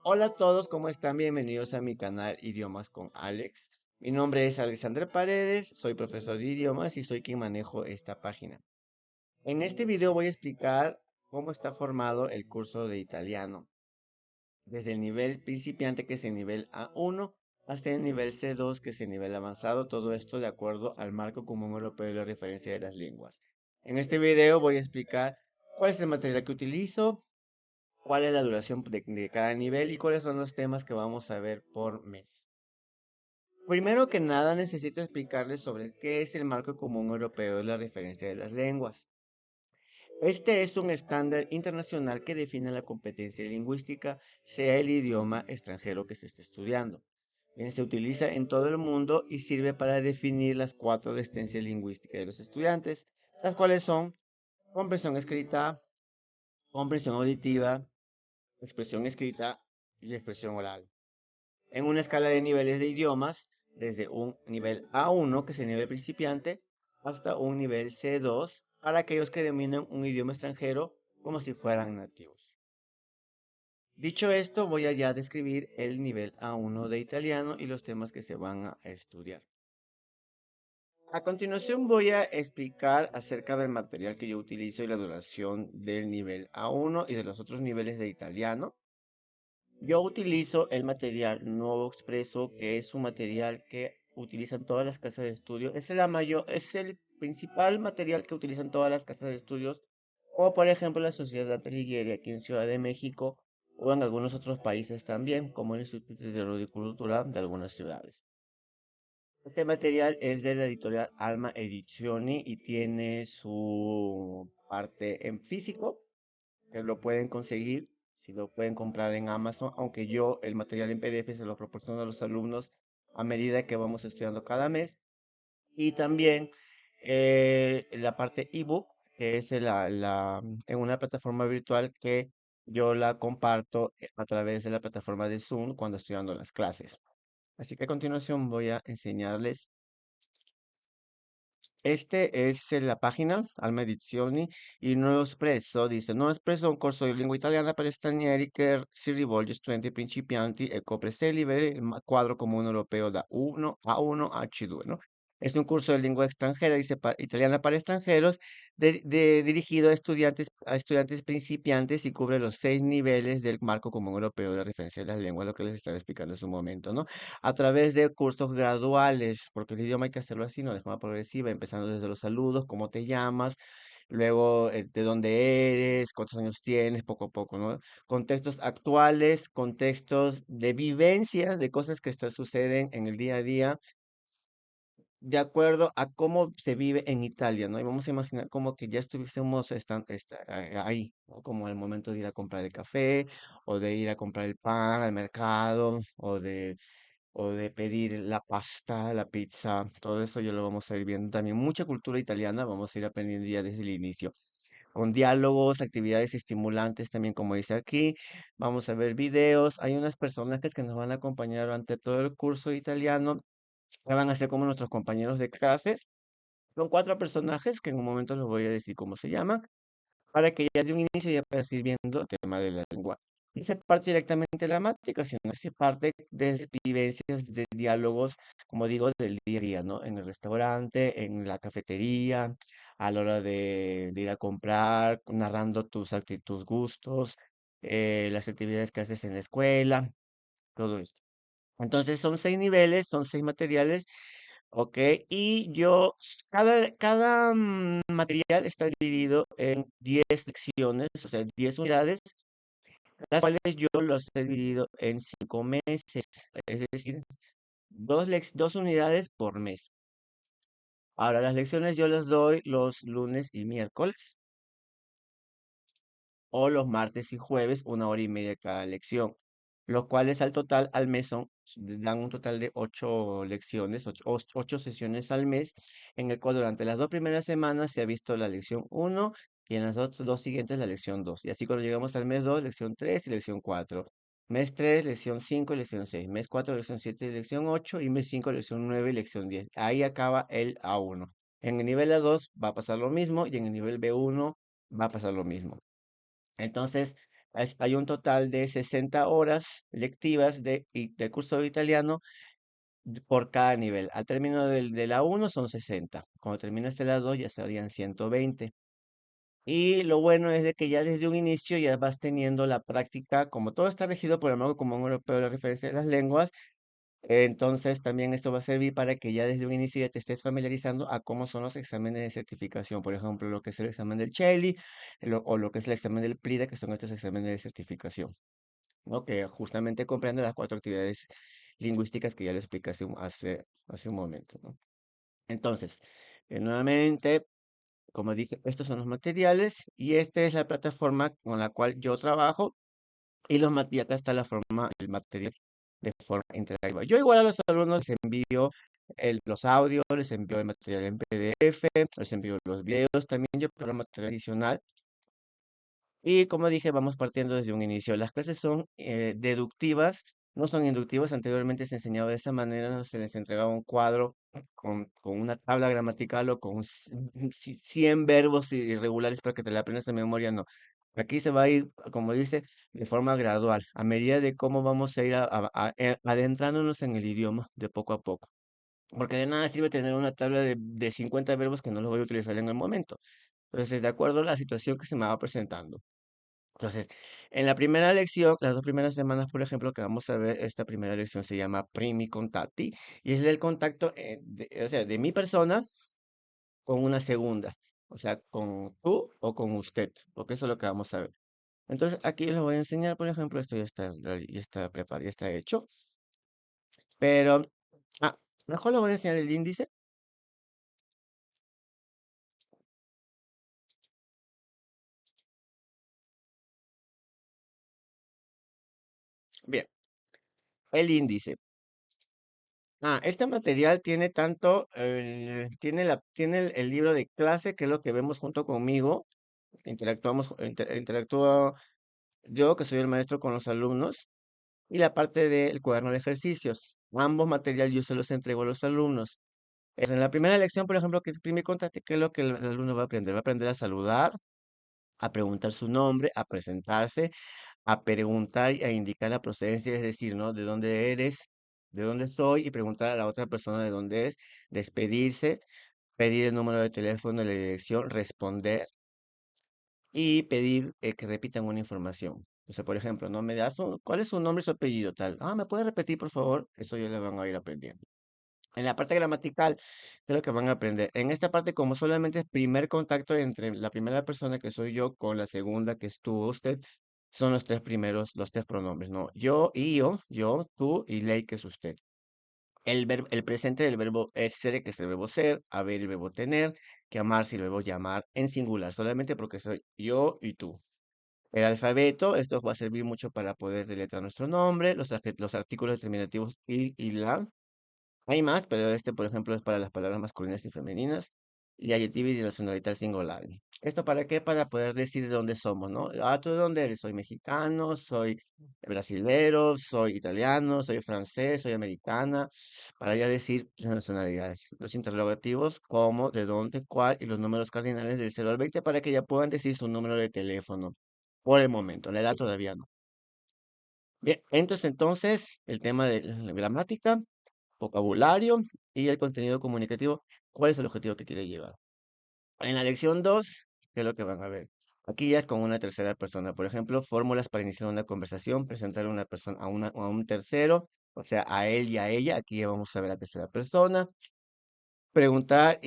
Hola a todos, ¿cómo están? Bienvenidos a mi canal Idiomas con Alex. Mi nombre es Alexandre Paredes, soy profesor de idiomas y soy quien manejo esta página. En este video voy a explicar cómo está formado el curso de italiano, desde el nivel principiante, que es el nivel A1, hasta el nivel C2, que es el nivel avanzado, todo esto de acuerdo al marco común europeo de referencia de las lenguas. En este video voy a explicar cuál es el material que utilizo, cuál es la duración de cada nivel y cuáles son los temas que vamos a ver por mes. Primero que nada necesito explicarles sobre qué es el marco común europeo de la referencia de las lenguas. Este es un estándar internacional que define la competencia lingüística, sea el idioma extranjero que se esté estudiando. Bien, se utiliza en todo el mundo y sirve para definir las cuatro distancias lingüísticas de los estudiantes, las cuales son comprensión escrita, comprensión auditiva, expresión escrita y expresión oral. En una escala de niveles de idiomas, desde un nivel A1, que es el nivel principiante, hasta un nivel C2, para aquellos que dominan un idioma extranjero como si fueran nativos. Dicho esto, voy a ya describir el nivel A1 de italiano y los temas que se van a estudiar. A continuación voy a explicar acerca del material que yo utilizo y la duración del nivel A1 y de los otros niveles de italiano. Yo utilizo el material Nuevo Expreso, que es un material que utilizan todas las casas de estudio. Es el principal material que utilizan todas las casas de estudios, como por ejemplo la Sociedad Alighieri aquí en Ciudad de México o en algunos otros países también, como el Instituto de Horticultura de algunas ciudades. Este material es de la editorial Alma Edizioni y tiene su parte en físico, que lo pueden conseguir, si lo pueden comprar en Amazon, aunque yo el material en PDF se lo proporciono a los alumnos a medida que vamos estudiando cada mes. Y también la parte ebook, que es en una plataforma virtual que yo la comparto a través de la plataforma de Zoom cuando estoy dando las clases. Así que a continuación voy a enseñarles. Este es la página Alma Edizioni il Nuovo Espresso. Dice: Nuovo Espresso è un corso di lingua italiana per stranieri che si rivolge a studenti principianti e copre 6 livelli, quadro comune europeo da 1 a 1 a C2, ¿no? Es un curso de lengua extranjera, dice, italiana para extranjeros, dirigido a estudiantes principiantes y cubre los 6 niveles del marco común europeo de referencia de las lenguas, lo que les estaba explicando en su momento, ¿no? A través de cursos graduales, porque el idioma hay que hacerlo así, ¿no? De forma progresiva, empezando desde los saludos, cómo te llamas, luego de dónde eres, cuántos años tienes, poco a poco, ¿no? Contextos actuales, contextos de vivencia, de cosas que suceden en el día a día, de acuerdo a cómo se vive en Italia, ¿no? Y vamos a imaginar como que ya estuviésemos ahí, ¿no? Como el momento de ir a comprar el café, o de ir a comprar el pan al mercado, o de pedir la pasta, la pizza, todo eso ya lo vamos a ir viendo. También mucha cultura italiana, vamos a ir aprendiendo ya desde el inicio. Con diálogos, actividades estimulantes también, como dice aquí. Vamos a ver videos. Hay unas personajes que nos van a acompañar durante todo el curso de italiano, que van a ser como nuestros compañeros de clases. Son 4 personajes que en un momento les voy a decir cómo se llaman, para que ya de un inicio ya puedas ir viendo el tema de la lengua. No se parte directamente de la gramática, sino se parte de vivencias, de diálogos, como digo, del día a día, ¿no? En el restaurante, en la cafetería, a la hora de ir a comprar, narrando tus gustos, las actividades que haces en la escuela, todo esto. Entonces son 6 niveles, son 6 materiales, ¿ok? Y cada material está dividido en 10 secciones, o sea, 10 unidades, las cuales yo los he dividido en 5 meses, es decir, 2 unidades por mes. Ahora, las lecciones yo las doy los lunes y miércoles, o los martes y jueves, 1 hora y media cada lección, los cuales al total al mes dan un total de 8 lecciones, 8 sesiones al mes, en el cual durante las 2 primeras semanas se ha visto la lección 1 y en las dos siguientes la lección 2. Y así cuando llegamos al mes 2, lección 3 y lección 4. Mes 3, lección 5 y lección 6. Mes 4, lección 7 y lección 8. Y mes 5, lección 9 y lección 10. Ahí acaba el A1. En el nivel A2 va a pasar lo mismo y en el nivel B1 va a pasar lo mismo. Entonces, Hay un total de 60 horas lectivas del curso de italiano por cada nivel. Al término de la uno son 60. Cuando terminaste la 2 ya serían 120. Y lo bueno es de que ya desde un inicio ya vas teniendo la práctica, como todo está regido por el marco común europeo de la referencia de las lenguas, entonces también esto va a servir para que ya desde un inicio ya te estés familiarizando a cómo son los exámenes de certificación, por ejemplo, lo que es el examen del CELI o lo que es el examen del PLIDA, que son estos exámenes de certificación, ¿no? Que justamente comprende las cuatro actividades lingüísticas que ya le expliqué hace un momento, ¿no? Entonces, nuevamente, como dije, estos son los materiales y esta es la plataforma con la cual yo trabajo y y acá está el material de forma interactiva. Yo igual a los alumnos les envío los audios, les envío el material en PDF, les envío los videos, también yo preparo material adicional. Y como dije, vamos partiendo desde un inicio. Las clases son deductivas, no son inductivas. Anteriormente se enseñaba de esta manera, no se les entregaba un cuadro con una tabla gramatical o con 100 verbos irregulares para que te la aprendas de memoria, no. Aquí se va a ir, como dice, de forma gradual, a medida de cómo vamos a ir adentrándonos en el idioma de poco a poco. Porque de nada sirve tener una tabla de 50 verbos que no los voy a utilizar en el momento. Entonces, de acuerdo a la situación que se me va presentando. Entonces, en la primera lección, las dos primeras semanas, por ejemplo, que vamos a ver, esta primera lección se llama Primi Contatti y es el contacto, o sea, de mi persona con una segunda, o sea, con tú o con usted, porque eso es lo que vamos a ver. Entonces, aquí les voy a enseñar, por ejemplo, esto ya está preparado, ya está hecho, pero, ah, mejor les voy a enseñar el índice. Bien, el índice. Este material tiene tanto, tiene el libro de clase, que es lo que vemos junto conmigo. Interactúo yo, que soy el maestro, con los alumnos, y la parte del cuaderno de ejercicios. Ambos materiales yo se los entrego a los alumnos. En la primera lección, por ejemplo, que es primer contacto, ¿qué es lo que el alumno va a aprender? Va a aprender a saludar, a preguntar su nombre, a presentarse, a preguntar y a indicar la procedencia, es decir, ¿no? ¿De dónde eres? ¿De dónde soy? Y preguntar a la otra persona de dónde es, despedirse, pedir el número de teléfono, la dirección, responder y pedir que repitan una información. O sea, por ejemplo, ¿no? Me das ¿cuál es su nombre y su apellido tal? ¿Me puede repetir, por favor? Eso ya lo van a ir aprendiendo. En la parte gramatical, creo que van a aprender. En esta parte, como solamente es primer contacto entre la primera persona, que soy yo, con la segunda, que es tú o usted, son los tres primeros, los tres pronombres, ¿no? Yo, tú y ley, que es usted. El presente del verbo es ser, que es el verbo ser, haber, el verbo tener, que amarse, el verbo llamar, en singular, solamente porque soy yo y tú. El alfabeto, esto va a servir mucho para poder deletrear nuestro nombre, los artículos determinativos y la. Hay más, pero este, por ejemplo, es para las palabras masculinas y femeninas y adjetivos y nacionalidad singular. ¿Esto para qué? Para poder decir de dónde somos, ¿no? ¿Tú de dónde eres? Soy mexicano, soy brasilero, soy italiano, soy francés, soy americana, para ya decir las nacionalidades. Los interrogativos, cómo, de dónde, cuál y los números cardinales del 0 al 20 para que ya puedan decir su número de teléfono. Por el momento, la edad todavía no. Bien, entonces, el tema de la gramática, vocabulario y el contenido comunicativo, ¿cuál es el objetivo que quiere llevar? En la lección 2, ¿qué es lo que van a ver? Aquí ya es con una tercera persona. Por ejemplo, fórmulas para iniciar una conversación, presentar a una persona, a un tercero, o sea, a él y a ella. Aquí ya vamos a ver la tercera persona. Preguntar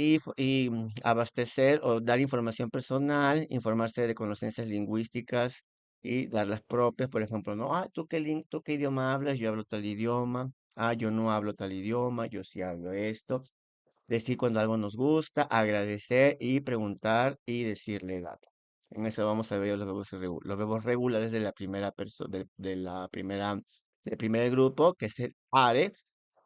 abastecer o dar información personal, informarse de conocencias lingüísticas y dar las propias, por ejemplo, ¿no? ¿Tú qué idioma hablas? Yo hablo tal idioma. Yo no hablo tal idioma, yo sí hablo esto. Decir cuando algo nos gusta, agradecer y preguntar y decirle dato. En eso vamos a ver los verbos regulares de la primera persona, del primer grupo, que es el are,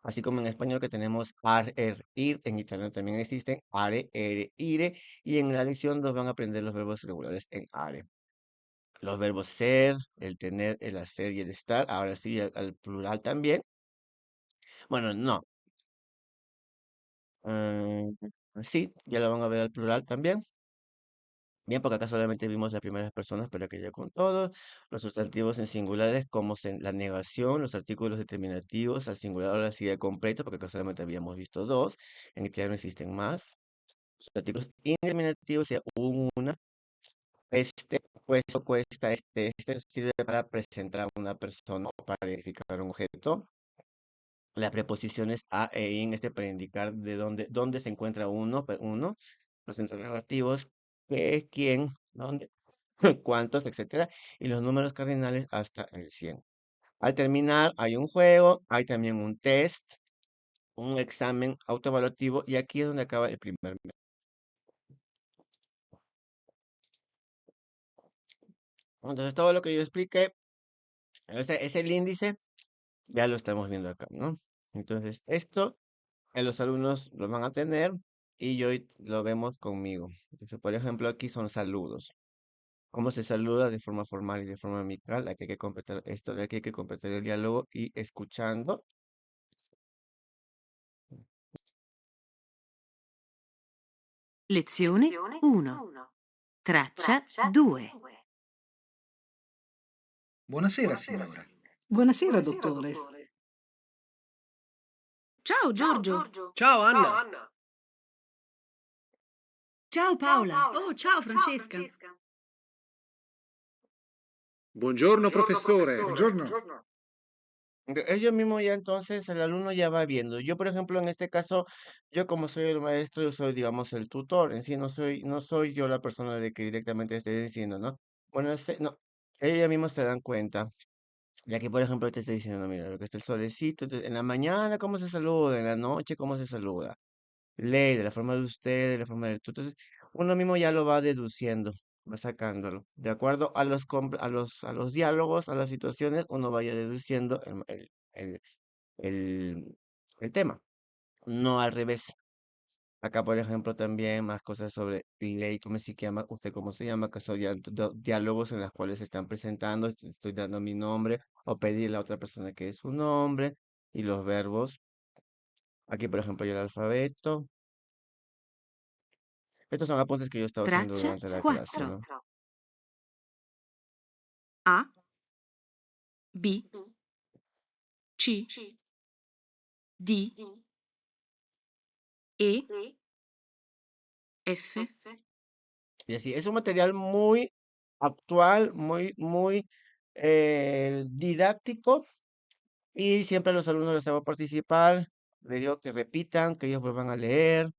así como en español que tenemos ar, er, ir, en italiano también existen are, ere, ire, y en la lección 2 van a aprender los verbos regulares en are. Los verbos ser, el tener, el hacer y el estar, ahora sí al plural también. Bueno, no. Sí, ya lo van a ver al plural también. Bien, porque acá solamente vimos las primeras personas, pero que ya con todos, los sustantivos en singulares, como la negación, los artículos determinativos, al singular ahora sí de completo, porque acá solamente habíamos visto dos, en italiano existen más. Los artículos indeterminativos, ya una, puesto, cuesta, este sirve para presentar a una persona o para identificar un objeto. Las preposiciones a e in, para indicar de dónde se encuentra uno, los interrogativos, qué, quién, dónde, cuántos, etcétera, y los números cardinales hasta el 100. Al terminar, hay un juego, hay también un test, un examen autoevaluativo, y aquí es donde acaba el primer mes. Entonces, todo lo que yo expliqué, ese es el índice, ya lo estamos viendo acá, ¿no? Entonces, esto los alumnos lo van a tener y hoy lo vemos conmigo. Entonces, por ejemplo, aquí son saludos. ¿Cómo se saluda de forma formal y de forma amical? Aquí hay que completar esto, aquí hay que completar el diálogo y escuchando. Lezione 1. Traccia 2. Buonasera, signora. Buonasera, dottore. Ciao Giorgio. Ciao, Anna. Ciao Paola. Oh, ciao Francesca. Buongiorno, professore. Buongiorno. Ellos mismos ya entonces el alumno ya va viendo. Yo, por ejemplo, en este caso, yo como soy el maestro, yo soy, digamos, el tutor. En sí, no soy yo la persona de que directamente esté diciendo, ¿no? Bueno, no, ellos ya mismos se dan cuenta. Y aquí, por ejemplo, te estoy diciendo, mira, lo que está el solecito, entonces, en la mañana, ¿cómo se saluda? En la noche, ¿cómo se saluda? Ley, de la forma de usted, de la forma de tú. Entonces, uno mismo ya lo va deduciendo, va sacándolo. De acuerdo a a los diálogos, a las situaciones, uno vaya deduciendo el, el tema, no al revés. Acá, por ejemplo, también más cosas sobre ley, cómo se llama, usted cómo se llama, que son diálogos en los cuales se están presentando, estoy dando mi nombre o pedirle a otra persona que es su nombre y los verbos. Aquí, por ejemplo, ya el alfabeto. Estos son apuntes que yo estaba haciendo Traccia durante la clase, 4. ¿no? A, B, C, D, E, F. Y así, es un material muy actual, muy didáctico y siempre a los alumnos les hago participar, les digo que repitan, que ellos vuelvan a leer.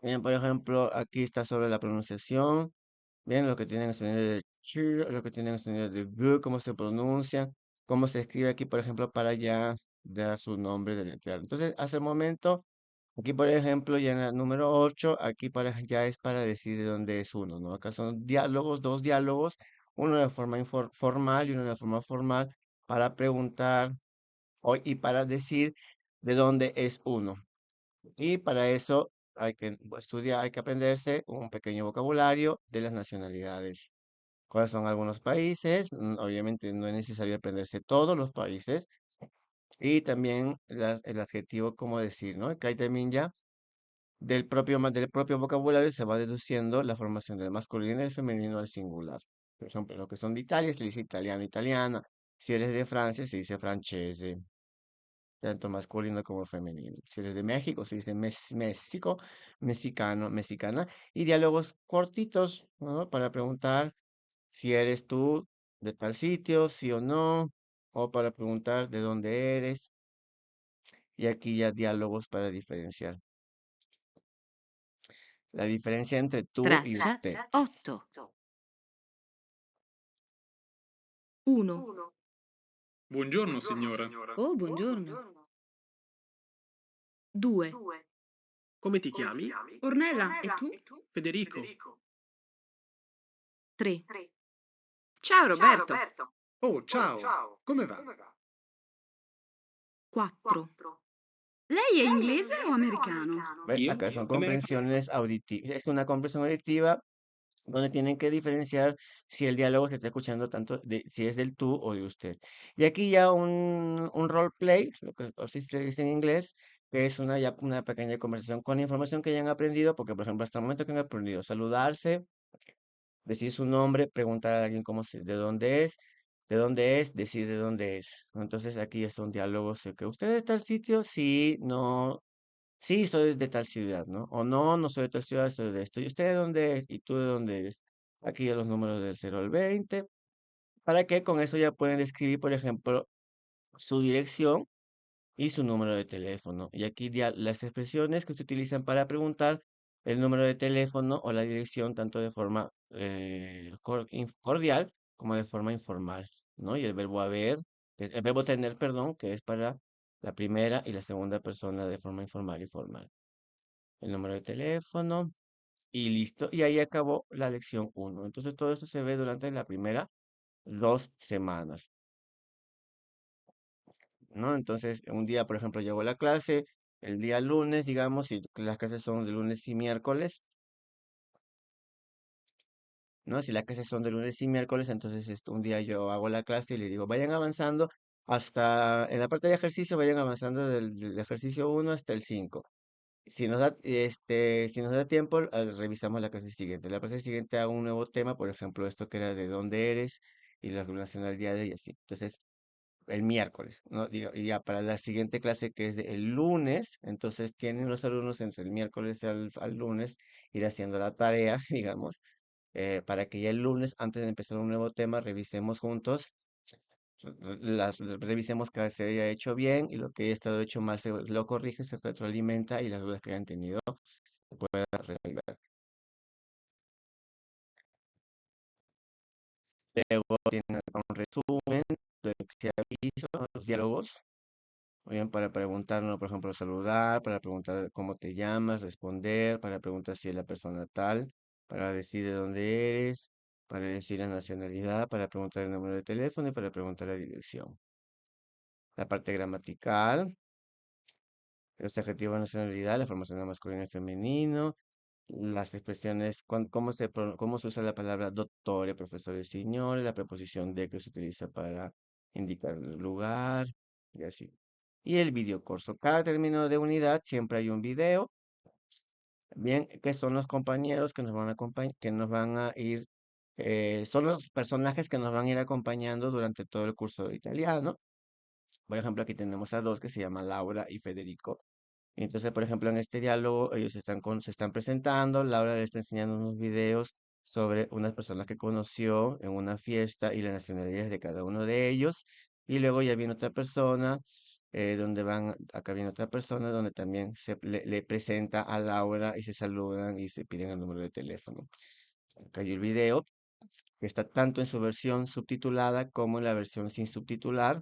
Bien, por ejemplo, aquí está sobre la pronunciación. Bien, lo que tienen el sonido de ch, lo que tienen el sonido de g, cómo se pronuncia, cómo se escribe aquí, por ejemplo, para ya dar su nombre del empleado. Entonces, hasta el momento, aquí, por ejemplo, ya en el número 8 aquí ya es para decir de dónde es uno, ¿no? Acá son diálogos, dos diálogos, uno de forma formal y uno de forma formal para preguntar y para decir de dónde es uno. Y para eso hay que estudiar, hay que aprenderse un pequeño vocabulario de las nacionalidades. ¿Cuáles son algunos países? Obviamente no es necesario aprenderse todos los países. Y también el adjetivo, cómo decir, ¿no? Que hay también ya del propio vocabulario se va deduciendo la formación del masculino y del femenino al singular. Por ejemplo, lo que son de Italia se dice italiano, italiana. Si eres de Francia se dice francese, tanto masculino como femenino. Si eres de México, se dice México, mexicano, mexicana. Y diálogos cortitos, ¿no? Para preguntar si eres tú de tal sitio, sí o no, o para preguntar de dónde eres. Y aquí ya diálogos para diferenciar. La diferencia entre tú y Traccia usted. 8. 1. Buongiorno, signora. Oh, buongiorno. 2. Come ti chiami? Ornella, e tu? Federico. 3. Ciao Roberto. Oh, ciao. Come va? 4. Lei è inglese o americano? Acá Io? son Americano. comprensiones auditivas. Es una comprensión auditiva donde tienen que diferenciar si el diálogo se está escuchando tanto si es del tú o de usted. Y aquí ya un role play, lo que así se dice en inglés, que es una pequeña conversación con información que hayan aprendido, porque por ejemplo hasta el momento que han aprendido saludarse, decir su nombre, preguntar a alguien de dónde es, decir de dónde es, ¿no? Entonces aquí ya son diálogos de que usted es de tal sitio, sí, no, sí, soy de tal ciudad, ¿no? O no, no soy de tal ciudad, soy de esto. ¿Y usted de dónde es? ¿Y tú de dónde eres? Aquí ya los números del 0 al 20, para que con eso ya pueden escribir, por ejemplo, su dirección y su número de teléfono. Y aquí ya las expresiones que se utilizan para preguntar el número de teléfono o la dirección, tanto de forma cordial como de forma informal, ¿no? Y el verbo haber, el verbo tener, perdón, que es para la primera y la segunda persona de forma informal y formal. El número de teléfono y listo. Y ahí acabó la lección uno. Entonces todo eso se ve durante la primera 2 semanas, ¿no? Entonces, un día, por ejemplo, llego a la clase, el día lunes, digamos, y las clases son de lunes y miércoles, ¿no? Si las clases son de lunes y miércoles, entonces un día yo hago la clase y le digo, vayan avanzando hasta, en la parte de ejercicio, vayan avanzando del ejercicio uno hasta el 5. Si nos da tiempo, revisamos la clase siguiente. La clase siguiente hago un nuevo tema, por ejemplo, esto que era de dónde eres y la nacionalidad y así. Entonces, el miércoles, ¿no? Y ya para la siguiente clase que es el lunes, entonces tienen los alumnos entre el miércoles al lunes ir haciendo la tarea, digamos, para que ya el lunes, antes de empezar un nuevo tema, revisemos juntos, revisemos que se haya hecho bien y lo que haya estado hecho mal lo corrige, se retroalimenta y las dudas que hayan tenido se puedan resolver. Luego tienen un resumen, de lo que se ha visto, los diálogos. Muy bien, para preguntarnos, por ejemplo, saludar, para preguntar cómo te llamas, responder, para preguntar si es la persona tal, para decir de dónde eres, para decir la nacionalidad, para preguntar el número de teléfono y para preguntar la dirección. La parte gramatical, los adjetivos de nacionalidad, la formación de masculino y femenino, las expresiones, cómo se usa la palabra doctor, profesor y señor, la preposición de que se utiliza para indicar el lugar y así. Y el video curso. Cada término de unidad siempre hay un video, bien, que son los compañeros que nos van a que nos van a ir, son los personajes que nos van a ir acompañando durante todo el curso de italiano. Por ejemplo, aquí tenemos a dos que se llaman Laura y Federico. Entonces, por ejemplo, en este diálogo ellos se están presentando, Laura le está enseñando unos videos sobre unas personas que conoció en una fiesta y las nacionalidades de cada uno de ellos. Y luego ya viene otra persona, acá viene otra persona donde también le presenta a Laura y se saludan y se piden el número de teléfono. Acá hay el video que está tanto en su versión subtitulada como en la versión sin subtitular.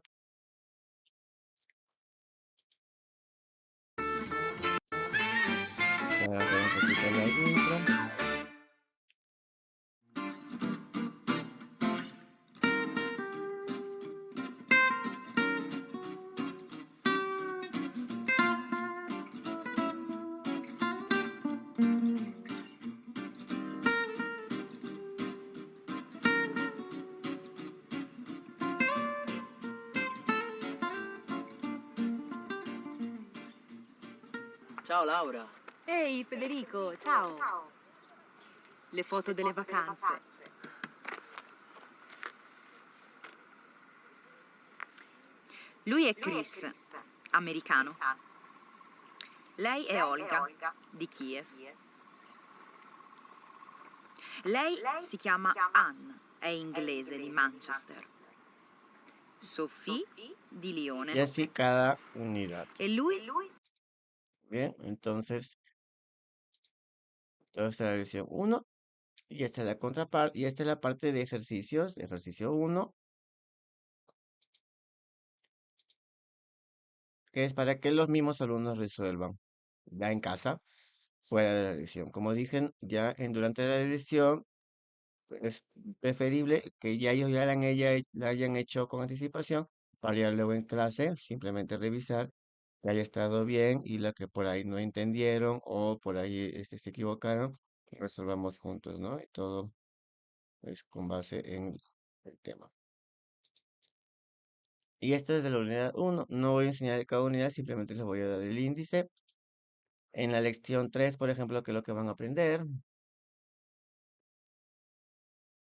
Voy a hacer un poquito la intro. Ciao Laura. Ehi Federico, ciao. Le foto delle vacanze. Lui è Chris, americano. Lei è Olga, di Kiev. Lei si chiama Anne, è inglese, di Manchester. Sophie, di Y Lione. así cada unidad. E lui? Bien, entonces, toda esta es la versión uno y esta es la contraparte, y esta es la parte de ejercicios, ejercicio uno, que es para que los mismos alumnos resuelvan ya en casa, fuera de la lección. Como dije, durante la lección es preferible que ya ellos la hayan hecho con anticipación para ya luego en clase simplemente revisar que haya estado bien y la que por ahí no entendieron o por ahí se equivocaron, resolvamos juntos, ¿no? Y todo es con base en el tema. Y esto es de la unidad uno. No voy a enseñar de cada unidad, simplemente les voy a dar el índice. En la lección 3, por ejemplo, ¿qué es lo que van a aprender?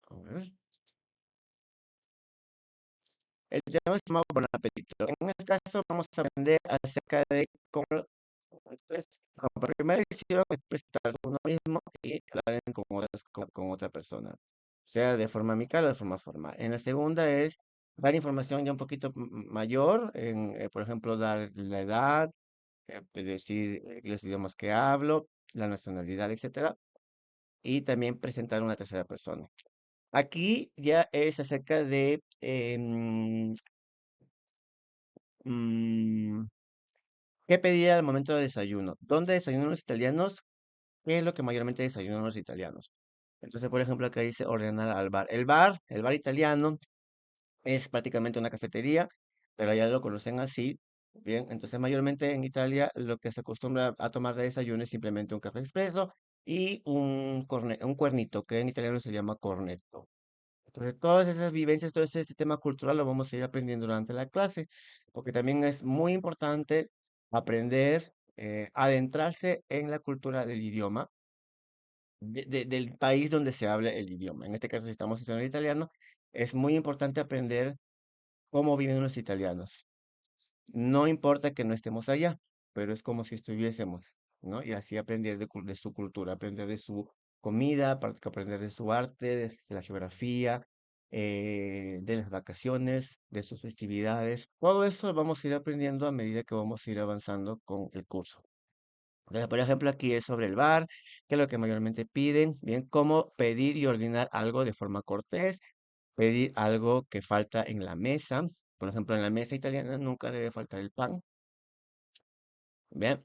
A ver. El tema se llama Buen apetito. En este caso vamos a aprender acerca de cómo, entonces, como primera lección es presentarse a uno mismo y hablar con otra persona, sea de forma amical o de forma formal. En la segunda es dar información ya un poquito mayor, por ejemplo, dar la edad, es decir, los idiomas que hablo, la nacionalidad, etcétera, y también presentar una tercera persona. Aquí ya es acerca de mm, qué pedir al momento de desayuno. ¿Dónde desayunan los italianos? ¿Qué es lo que mayormente desayunan los italianos? Entonces, por ejemplo, acá dice ordenar al bar. El bar italiano es prácticamente una cafetería, pero allá lo conocen así. Bien, entonces mayormente en Italia lo que se acostumbra a tomar de desayuno es simplemente un café expreso y un cuernito, que en italiano se llama cornetto. Entonces, todas esas vivencias, todo este tema cultural lo vamos a ir aprendiendo durante la clase, porque también es muy importante aprender, adentrarse en la cultura del idioma, del país donde se habla el idioma. En este caso, si estamos estudiando el italiano, es muy importante aprender cómo viven los italianos. No importa que no estemos allá, pero es como si estuviésemos, ¿no? Y así aprender de su cultura, aprender de su comida, aprender de su arte, de la geografía, de las vacaciones, de sus festividades. Todo eso lo vamos a ir aprendiendo a medida que vamos a ir avanzando con el curso. Entonces, por ejemplo, aquí es sobre el bar, que es lo que mayormente piden, bien, cómo pedir y ordenar algo de forma cortés, pedir algo que falta en la mesa. Por ejemplo, en la mesa italiana nunca debe faltar el pan. Bien,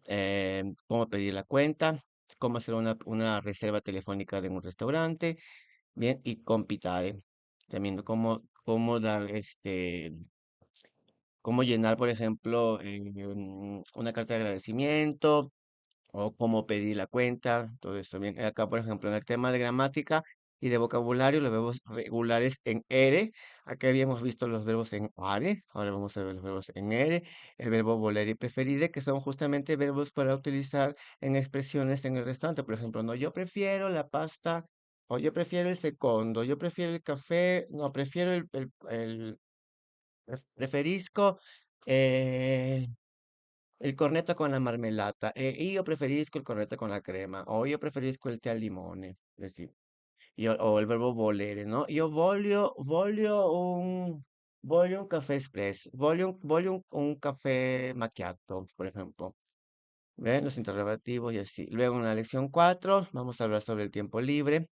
cómo pedir la cuenta, cómo hacer una reserva telefónica de un restaurante, bien, y compitare. También cómo dar cómo llenar, por ejemplo, una carta de agradecimiento, o cómo pedir la cuenta, todo eso bien. Acá, por ejemplo, en el tema de gramática y de vocabulario, los verbos regulares en ere. Acá habíamos visto los verbos en are, ahora vamos a ver los verbos en ere, el verbo volere y preferire, que son justamente verbos para utilizar en expresiones en el restaurante. Por ejemplo, no, yo prefiero la pasta, o yo prefiero el secondo, yo prefiero el café, no, prefiero preferisco eh, il cornetto con la marmellata. Io preferisco il cornetto con la crema. O io preferisco il tè al limone. Sì. O il verbo volere, no? Io voglio un caffè espresso. Voglio un caffè macchiato, por ejemplo. ¿Ven? Los interrogativos y así. Luego en la lección 4 vamos a hablar sobre el tiempo libre.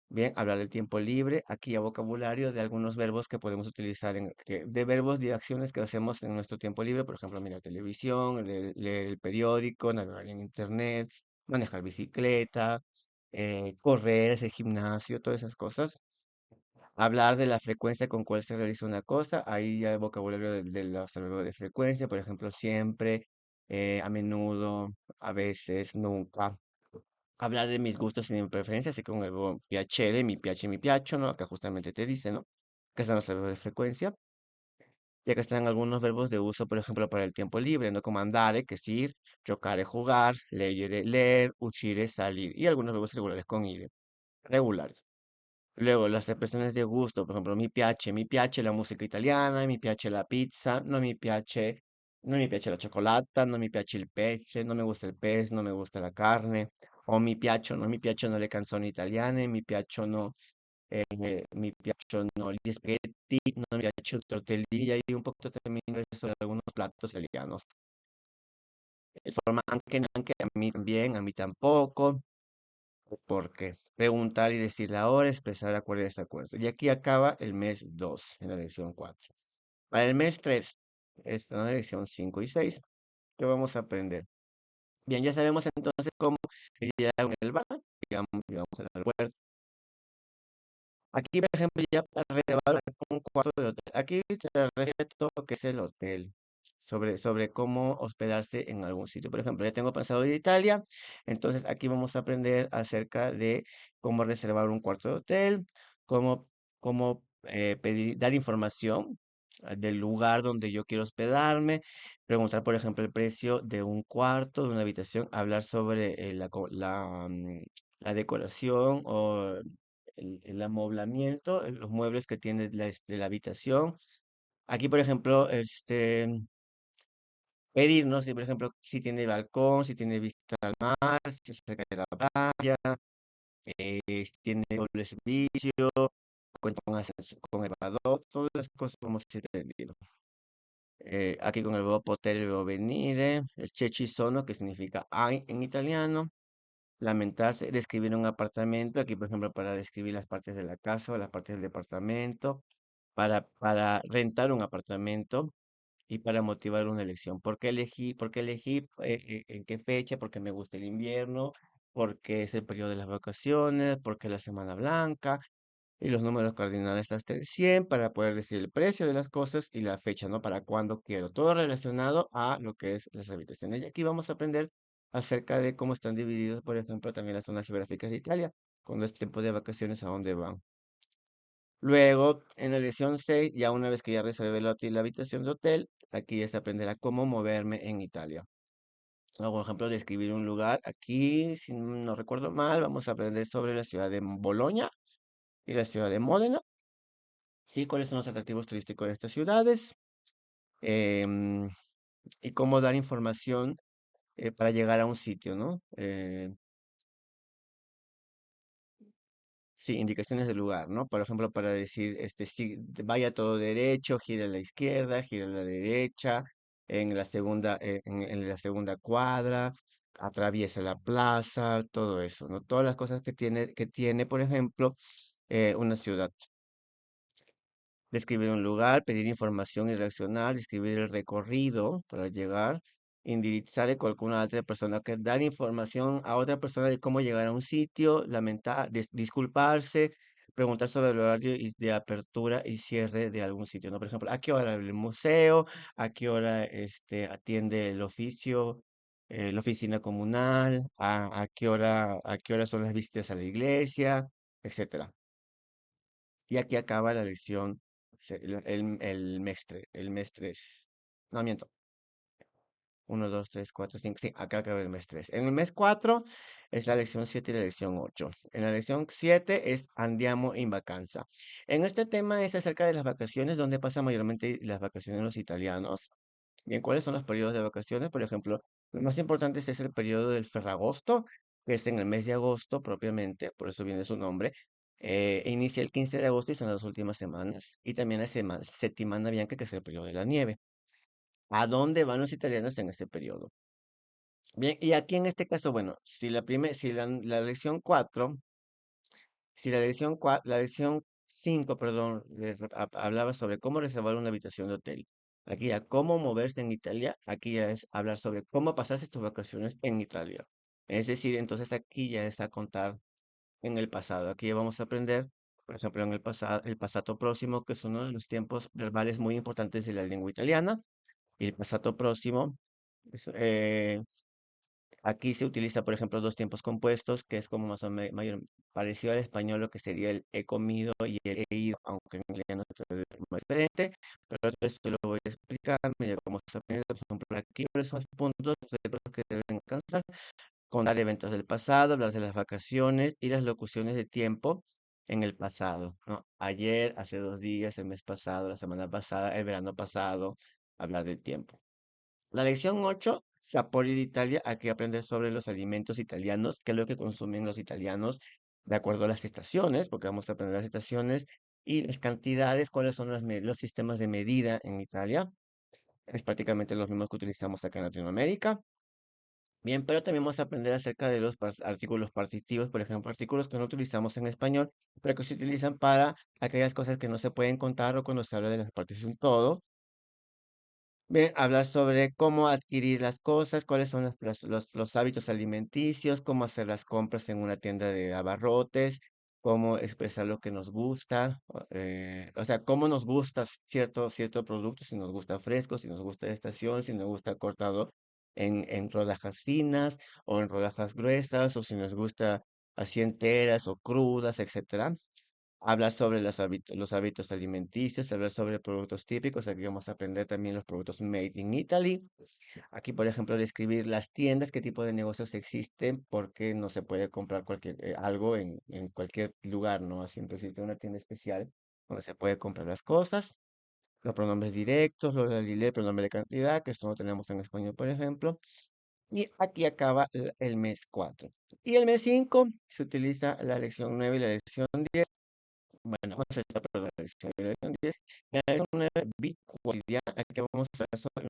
Bien, hablar del tiempo libre, aquí a vocabulario de algunos verbos que podemos utilizar, de verbos de acciones que hacemos en nuestro tiempo libre, por ejemplo, mirar televisión, leer el periódico, navegar en internet, manejar bicicleta, correr, hacer gimnasio, todas esas cosas. Hablar de la frecuencia con cual se realiza una cosa, ahí ya el vocabulario de los verbos de frecuencia, por ejemplo, siempre, a menudo, a veces, nunca. Hablar de mis gustos y de mi preferencia, así con el verbo piacere, mi piace, mi piacciono, acá justamente te dice, ¿no? Que están los verbos de frecuencia, ya que están algunos verbos de uso, por ejemplo, para el tiempo libre, ¿no? Como andare, que es ir, giocare, jugar, leggere, leer, uscire, salir, y algunos verbos regulares con ire, regulares. Luego, las expresiones de gusto, por ejemplo, mi piace la música italiana, mi piace la pizza, no mi piace la cioccolata, non mi piace il pesce, non mi gusta il pez, non mi gusta la carne, o non mi piacciono le canzoni italiane, mi piacciono gli spaghetti, non mi piacciono i tortellini, y hay un poquito también sobre algunos platos italianos. De forma anche, a mí también, a mí tampoco. ¿Por qué? Preguntar y decir la hora, expresar acuerdo y desacuerdo. Y aquí acaba el mes 2 en la lección 4. Para el mes 3 está en la lección 5 y 6 que vamos a aprender. Bien, ya sabemos entonces cómo lidiar con el bar, digamos al almuerzo. Aquí, por ejemplo, ya para reservar un cuarto de hotel. Aquí se refiere todo lo que es el hotel, sobre cómo hospedarse en algún sitio. Por ejemplo, ya tengo pensado ir a Italia, entonces aquí vamos a aprender acerca de cómo reservar un cuarto de hotel, cómo pedir, dar información del lugar donde yo quiero hospedarme, preguntar, por ejemplo, el precio de un cuarto, de una habitación, hablar sobre la decoración o el amoblamiento, los muebles que tiene la habitación. Aquí, por ejemplo, pedir, ¿no? Si, por ejemplo, si tiene balcón, si tiene vista al mar, si es cerca de la playa, si tiene doble servicio, cuenta con con elevador, todas las cosas vamos a ir perdiendo. Aquí con el verbo poter, el verbo venire, el che ci sono, que significa hay en italiano, lamentarse, describir un apartamento, aquí por ejemplo para describir las partes de la casa o las partes del departamento, para rentar un apartamento y para motivar una elección. Por qué elegí en qué fecha? Porque me gusta el invierno, porque es el periodo de las vacaciones, porque es la semana blanca, y los números cardinales hasta el 100 para poder decir el precio de las cosas y la fecha, ¿no? Para cuándo quiero. Todo relacionado a lo que es las habitaciones. Y aquí vamos a aprender acerca de cómo están divididos, por ejemplo, también las zonas geográficas de Italia, cuando es tiempo de vacaciones, a dónde van. Luego, en la lección 6 ya una vez que ya reservé la habitación de hotel, aquí ya se aprenderá cómo moverme en Italia. O, por ejemplo, describir un lugar. Aquí, si no recuerdo mal, vamos a aprender sobre la ciudad de Bolonia y la ciudad de Módena. Sí, cuáles son los atractivos turísticos de estas ciudades, em, y cómo dar información para llegar a un sitio, ¿no? Sí, indicaciones del lugar, ¿no? Por ejemplo, para decir, sí, vaya todo derecho, gira a la izquierda, gira a la derecha, en la segunda cuadra, atraviesa la plaza, todo eso, ¿no? Todas las cosas que tiene, por ejemplo, una ciudad. Describir un lugar, pedir información y reaccionar, describir el recorrido para llegar, indirizar con alguna otra persona, que dar información a otra persona de cómo llegar a un sitio, lamentar, disculparse, preguntar sobre el horario de apertura y cierre de algún sitio, ¿no? Por ejemplo, ¿a qué hora abre el museo? ¿A qué hora atiende el oficio, la oficina comunal? ¿A qué hora son las visitas a la iglesia? Etcétera. Y aquí acaba la lección, el mes 3. No, miento. 1, 2, 3, 4, 5. Sí, acá acaba el mes 3. En el mes 4 es la lección 7 y la lección 8. En la lección 7 es Andiamo in vacanza. En este tema es acerca de las vacaciones, donde pasan mayormente las vacaciones los italianos. Bien, ¿cuáles son los periodos de vacaciones? Por ejemplo, los más importantes es el periodo del Ferragosto, que es en el mes de agosto propiamente, por eso viene su nombre. Inicia el 15 de agosto y son las últimas semanas. Y también la Settimana Bianca, que es el periodo de la nieve. ¿A dónde van los italianos en ese periodo? Bien, y aquí en este caso, bueno, si la lección 4, si la lección 5, perdón, hablaba sobre cómo reservar una habitación de hotel. Aquí ya cómo moverse en Italia, aquí ya es hablar sobre cómo pasaste tus vacaciones en Italia. Es decir, entonces aquí ya es a contar en el pasado. Aquí ya vamos a aprender, por ejemplo, en el pasado próximo, que es uno de los tiempos verbales muy importantes de la lengua italiana. Y el pasado próximo es, aquí se utiliza, por ejemplo, dos tiempos compuestos, que es como más o menos parecido al español, lo que sería el he comido y el he ido, aunque en italiano es más diferente, pero esto lo voy a explicar, mira, vamos a aprender, por ejemplo, aquí cuáles son los puntos que deben alcanzar, contar eventos del pasado, hablar de las vacaciones y las locuciones de tiempo en el pasado, ¿no? Ayer, hace 2 días, el mes pasado, la semana pasada, el verano pasado, hablar del tiempo. La lección 8, Sapori de Italia, aquí aprender sobre los alimentos italianos, qué es lo que consumen los italianos de acuerdo a las estaciones, porque vamos a aprender las estaciones y las cantidades, cuáles son los sistemas de medida en Italia. Es prácticamente los mismos que utilizamos acá en Latinoamérica. Bien, pero también vamos a aprender acerca de los artículos partitivos, por ejemplo, artículos que no utilizamos en español, pero que se utilizan para aquellas cosas que no se pueden contar o cuando se habla de las partes de un todo. Bien, hablar sobre cómo adquirir las cosas, cuáles son los hábitos alimenticios, cómo hacer las compras en una tienda de abarrotes, cómo expresar lo que nos gusta, o sea, cómo nos gusta cierto producto, si nos gusta fresco, si nos gusta de estación, si nos gusta cortado en rodajas finas o en rodajas gruesas, o si nos gusta así enteras o crudas, etcétera. hablar sobre los hábitos alimenticios, hablar sobre productos típicos. Aquí vamos a aprender también los productos made in Italy. Aquí, por ejemplo, describir las tiendas, qué tipo de negocios existen, porque no se puede comprar algo en cualquier lugar, ¿no? Siempre existe una tienda especial donde se puede comprar las cosas. Los pronombres directos, los de pronombre de cantidad, que esto no tenemos en español, por ejemplo. Y aquí acaba el mes 4. Y el mes 5 se utiliza la lección 9 y la lección 10. Bueno, vamos a empezar por la lección 9 y la lección 10. En la lección 9, bicualidad, aquí vamos a hablar sobre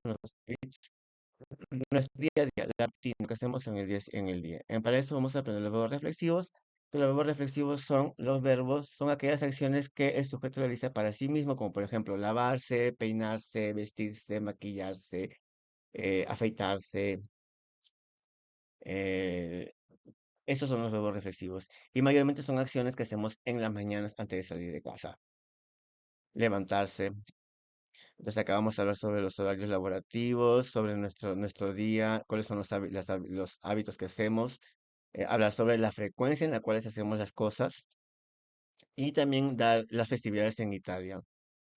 nuestro día a día, la rutina que hacemos en el día. Para eso vamos a aprender los verbos reflexivos. Que los verbos reflexivos son los verbos, son aquellas acciones que el sujeto realiza para sí mismo, como por ejemplo lavarse, peinarse, vestirse, maquillarse, afeitarse. eh, Esos son los verbos reflexivos. Y mayormente son acciones que hacemos en las mañanas antes de salir de casa. Levantarse. Entonces acabamos de hablar sobre los horarios laborativos, sobre nuestro día, cuáles son los hábitos que hacemos, hablar sobre la frecuencia en la cual hacemos las cosas y también dar las festividades en Italia.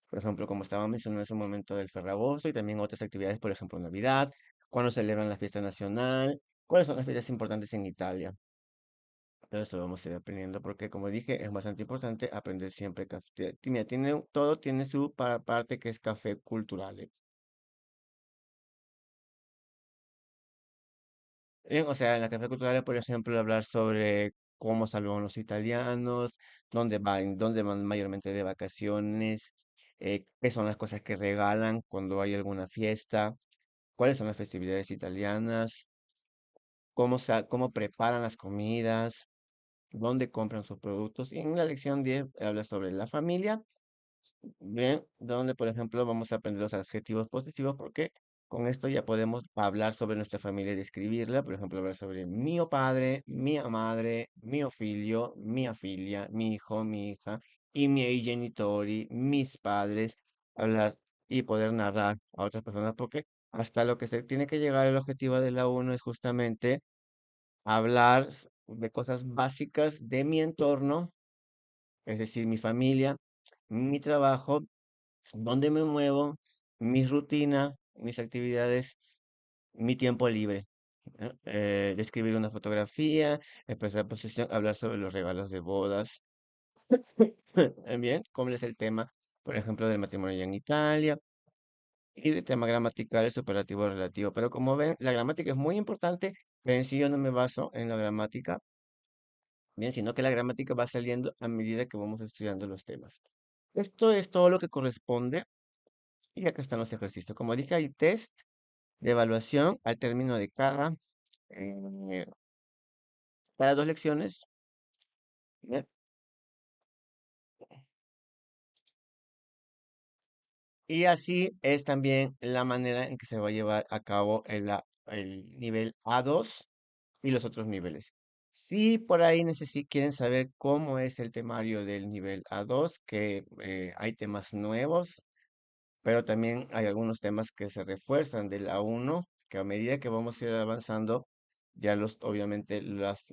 Por ejemplo, como estaba mencionando en ese momento del Ferragosto y también otras actividades, por ejemplo, Navidad, cuándo celebran la fiesta nacional, cuáles son las fiestas importantes en Italia. Todo esto lo vamos a ir aprendiendo porque, como dije, es bastante importante aprender siempre café. Mira, todo tiene su parte que es café cultural. O sea, en la café cultural, por ejemplo, hablar sobre cómo saludan los italianos, dónde van mayormente de vacaciones, qué son las cosas que regalan cuando hay alguna fiesta, cuáles son las festividades italianas, cómo preparan las comidas, dónde compran sus productos. Y en la lección 10 habla sobre la familia. Bien, donde por ejemplo vamos a aprender los adjetivos posesivos porque con esto ya podemos hablar sobre nuestra familia y describirla. Por ejemplo, hablar sobre mio padre, mia madre, mio figlio, mia figlia, mi hijo, mi hija, i miei genitori, mis padres, hablar y poder narrar a otras personas porque hasta lo que se tiene que llegar al objetivo de la uno es justamente hablar de cosas básicas de mi entorno, es decir, mi familia, mi trabajo, dónde me muevo, mi rutina, mis actividades, mi tiempo libre. ¿No? Describir una fotografía, expresar posesión, hablar sobre los regalos de bodas. Bien, cómo es el tema, por ejemplo, del matrimonio en Italia y de tema gramatical, superlativo, relativo. Pero como ven, la gramática es muy importante, pero en sí yo no me baso en la gramática, bien, sino que la gramática va saliendo a medida que vamos estudiando los temas. Esto es todo lo que corresponde. Y acá están los ejercicios. Como dije, hay test de evaluación al término de eh, cada dos lecciones. ¿Ya? Y así es también la manera en que se va a llevar a cabo el nivel A2 y los otros niveles. Si por ahí quieren saber cómo es el temario del nivel A2, que hay temas nuevos, pero también hay algunos temas que se refuerzan de la uno que a medida que vamos a ir avanzando, ya obviamente las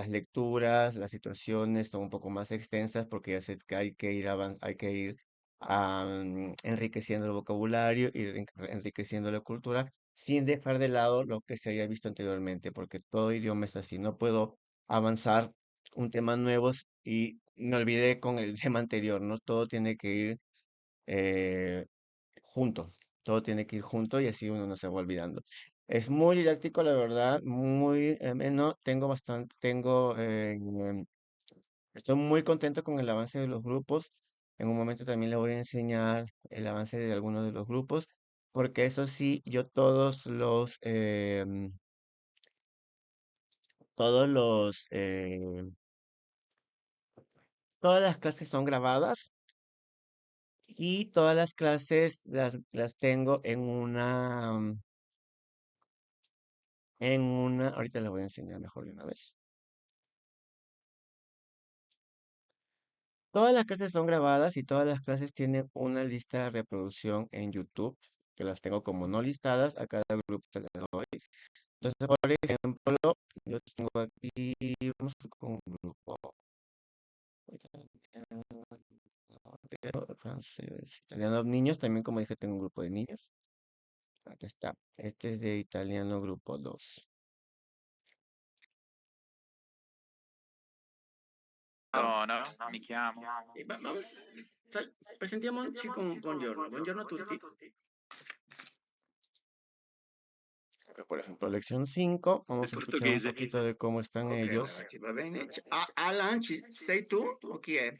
lecturas, las situaciones son un poco más extensas porque ya sé que hay que ir enriqueciendo el vocabulario, ir enriqueciendo la cultura, sin dejar de lado lo que se haya visto anteriormente, porque todo idioma es así, no puedo avanzar un tema nuevo y me olvidé con el tema anterior, ¿no? Todo tiene que ir eh, junto. Todo tiene que ir junto y así uno no se va olvidando. Es muy didáctico, la verdad, muy ameno. Estoy muy contento con el avance de los grupos. En un momento también le voy a enseñar el avance de algunos de los grupos, porque eso sí, yo todas las clases son grabadas y todas las clases las tengo ahorita les voy a enseñar mejor de una vez. Todas las clases son grabadas y todas las clases tienen una lista de reproducción en YouTube, que las tengo como no listadas, a cada grupo se le doy. Entonces, por ejemplo, yo tengo aquí, vamos con un grupo. Francés, italiano, niños, también como dije, tengo un grupo de niños. Aquí está. Este es de italiano grupo 2. Sono, mi chiamo. Vamos, presentiamoci con buongiorno. Buongiorno a tutti. Acá, por ejemplo, lección 5. Vamos a Il escuchar un portoghese. poquito de cómo están Ok, ellos. ragazzi, va bene. Alan, sei tu o chi è?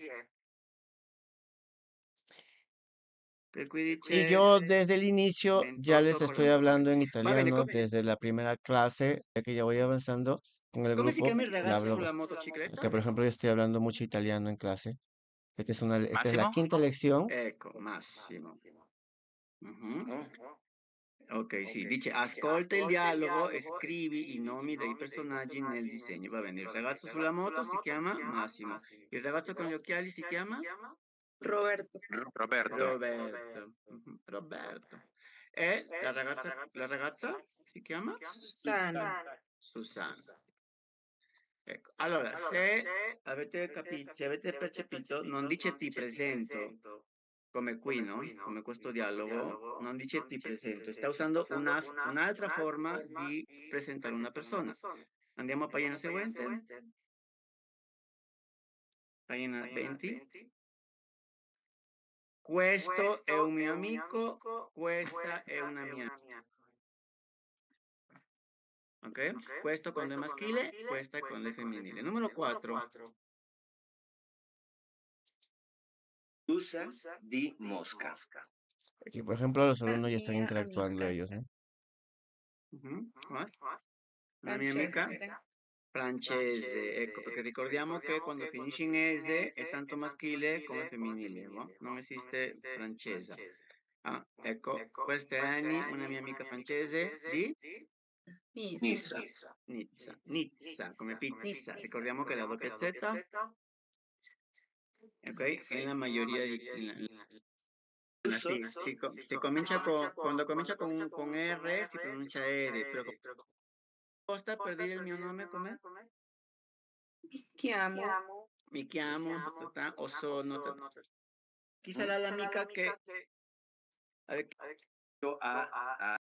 Per cui Y dice yo desde el inicio ya les 28, estoy 49. hablando en Va bene, italiano desde la primera clase, ya que ya voy avanzando con el come si grupo. chiama il Le ragazzo hablo sulla bastante. motocicletta? Acá, por ejemplo, yo estoy hablando mucho italiano en clase. Esta es la Massimo? quinta lección. Ecco, Massimo. Mhm. Ok, sì, dice ascolta il dialogo e scrivi i nomi dei personaggi nel disegno. Va bene, il ragazzo sulla moto si chiama Massimo. Il ragazzo con gli occhiali si chiama Roberto. Roberto. Roberto. Mhm, Roberto. E la ragazza si chiama Susana. Susanna. Ecco, allora, se avete capito, se avete percepito, non dice ti presento, come qui, no? Come questo dialogo, non dice ti presento, sta usando un'altra forma di presentare una persona. Andiamo a pagina seguente, pagina 20. Questo è un mio amico, questa è una mia amica. Ok? Questo quando è maschile, questa è quando è femminile. Numero 4. Usa di Mosca. Aquí, por ejemplo, los alumnos ya están Mia interactuando amica. ellos, ¿eh? What? Una mia amica francese, ecco, perché ricordiamo che quando finisce in ese è tanto maschile come femminile, no? Non esiste francese. Ah, ecco, questa è Annie, una mia amica francese di Nizza. Nizza. Nizza, come pizza. Nizza. Ricordiamo che la doppia Z, ok, nella maggioria sì, si comincia quando comincia con R si pronuncia R, però posta per dire il mio nome com'è? Chiamo Mi chiamo, o sono. Chi sarà l'amica che A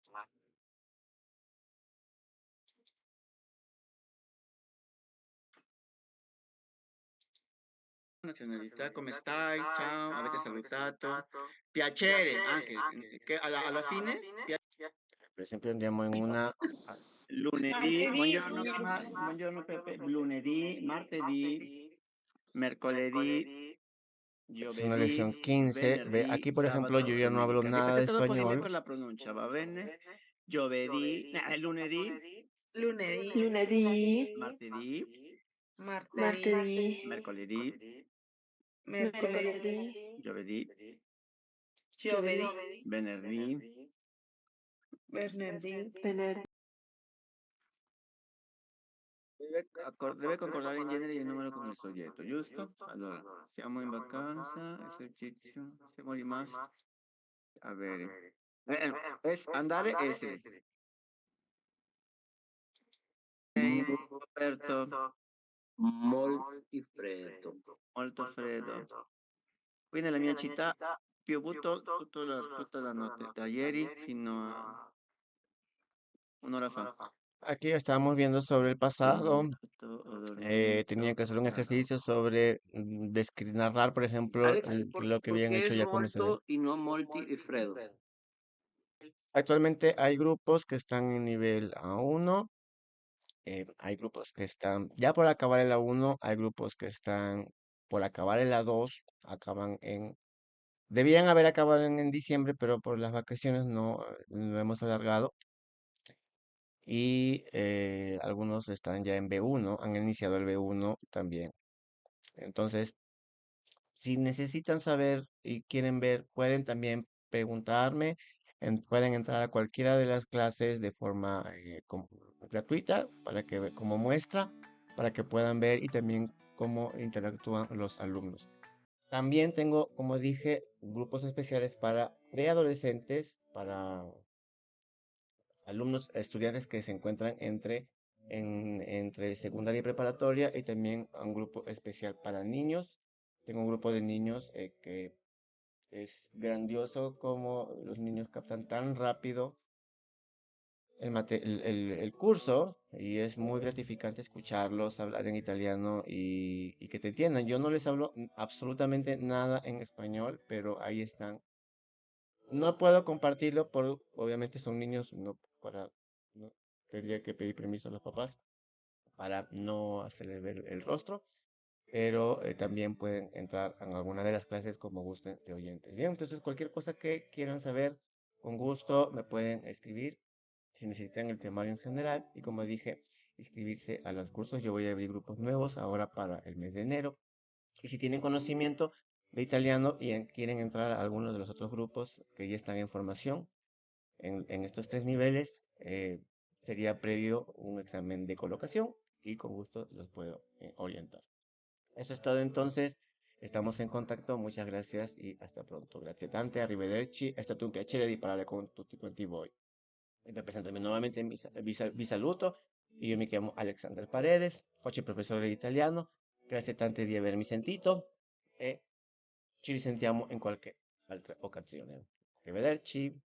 nazionalità, come stai? Ciao, avete salutato? Piacere, anche che alla fine Por ejemplo, andiamo in una. lunedì, buongiorno, buongiorno Pepe, lunedì, martedì, mercoledì, Es una giovedì, lección 15. Ve, venerdì, aquí, por ejemplo, sabato yo e ya no hablo domenica. nada de Ripetete dopo di me español. per la pronuncia, va bene? Giovedì, lunedì, lunedì, Lunedì, martedì, martedì, mercoledì, mercoledì, giovedì, giovedì, venerdì, venerdì, venerdì. deve concordare in genere il numero con il soggetto, giusto? Allora, siamo in vacanza, esercizio, siamo rimasti a bere. Andare e essere. Roberto, molti freddo. molto freddo. Qui nella mia città ha piovuto tutta la notte, da ieri fino a un'ora fa. Aquí estábamos viendo sobre el pasado. Ho dormito, Tenían que hacer un allora. ejercicio sobre narrar, por ejemplo, Alex, lo que habían perché hecho è ya con ese evento. molto e non molti e freddo? Actualmente hay grupos que están en nivel A1, hay grupos que están ya por acabar el A1, hay grupos que están por acabar el A2, debían haber acabado en diciembre, pero por las vacaciones no lo hemos alargado. Y algunos están ya en B1, han iniciado el B1 también. Entonces, si necesitan saber y quieren ver, pueden también preguntarme, pueden entrar a cualquiera de las clases de forma gratuita para como muestra, para que puedan ver y también cómo interactúan los alumnos. También tengo, como dije, grupos especiales para preadolescentes, para alumnos, estudiantes que se encuentran entre secundaria y preparatoria, y también un grupo especial para niños Tengo un grupo de niños que es grandioso como los niños captan tan rápido el curso y es muy gratificante escucharlos hablar en italiano y que te entiendan. Yo no les hablo absolutamente nada en español, pero ahí están. No puedo compartirlo por, obviamente son niños, no para, no, tendría que pedir permiso a los papás para no hacerles ver el rostro, pero también pueden entrar en alguna de las clases como gusten de oyentes. Bien, entonces cualquier cosa que quieran saber, con gusto me pueden escribir si necesitan el temario en general y como dije, inscribirse a los cursos. Yo voy a abrir grupos nuevos ahora para el mes de enero. Y si tienen conocimiento de italiano y quieren entrar a alguno de los otros grupos que ya están en formación en estos 3 niveles, sería previo un examen de colocación y con gusto los puedo orientar. Eso es todo entonces. Estamos en contacto, muchas gracias y hasta pronto. Grazie tante, arrivederci, è stato un piacere di parlare con tutti quanti voi. E per presentarmi nuovamente vi saluto, io mi chiamo Alexander Paredes, faccio il professore di italiano, grazie tante di avermi sentito e ci risentiamo in qualche altra occasione. Arrivederci.